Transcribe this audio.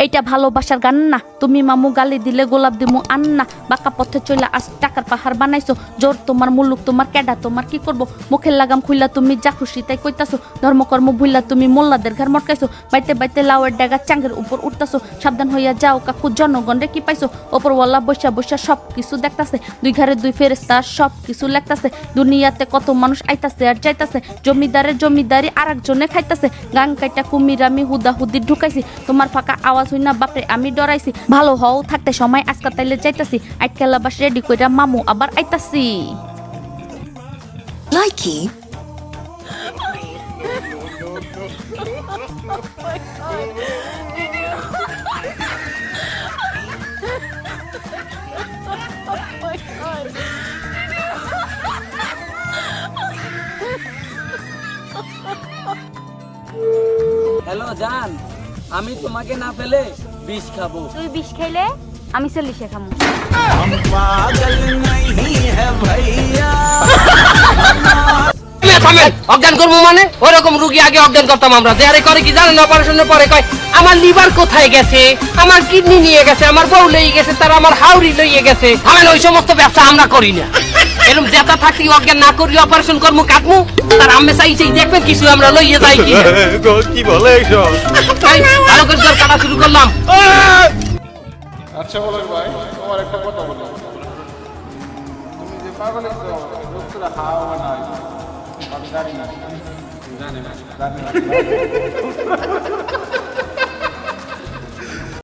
এইটা ভালোবাসার গান না। তুমি মামু গালি দিলে গোলাপ দিমু আন্না। বাঁকা পথে চইলা আজ টাকার পাহাড় বানাইছো। জোর তোমার মুলুক তোমার ক্যাডা তোমার কি করবো। মুখের লাগাম খুইলা তুমি যা খুশি তাই কইতাছো। ধর্মকর্ম ভুইলা তুমি মোল্লাদের ঘর মটকাইছো। বাইতে বাইতে লাউয়ের ডেগা চাঙ্গের উপর উঠতাছো। সাবধান হইয়া যাও কাকু জনগণ রে কি পাইছো। ওপরওয়ালা বৈশা বৈশা সব কিছু দেখতাছে। দুই ঘরে দুই ফেরেস্তা সব কিছু লেখতাছে। দুনিয়াতে কত মানুষ আইতাছে আর যাইতাছে। জমিদারের জমিদারি আর একজনে খাইতাছে। গান কাইটা কুমির আমি হুদা হুদি ঢুকাইছি। তোমার ফাঁকা আওয়াজ হই না বাপরে আমি ডরাইছি। ভালো হও থাকতে সময় আজকা তাইলে যাইতাছি। আইট খেলা বাস রেডি কইরা মামু আবার আইতাছি। লাইকি হ্যালো জান, আমি তোমাকে না পেলে বিষ খাবো। তুই বিষ খাইলে আমি 40 খামু। অজ্ঞান করবো মানে ওরকম রুগী আগে অজ্ঞান করতাম আমরা। যে আরে করে কি জানেন, অপারেশনের পরে কয় আমার লিভার কোথায় গেছে, আমার কিডনি নিয়ে গেছে, আমার বউ লইয়ে গেছে, তার আমার হাউরি লইয়ে গেছে। আমি ওই সমস্ত ব্যবসা আমরা করি না। এরকম জেতা থাকি অজ্ঞান না করি অপারেশন করবো কাটমু, তার আমি চাইছেই দেখবেন কিছু আমরা লইয়ে যাই কি। কি বলে এইসব? ভালো করে জোর কাটা শুরু করলাম। আচ্ছা বলো ভাই, তোমার একটা কথা বলো। তুমি যে পাগল লোকরা খাওয়া না, আমি জানি না। জানি না।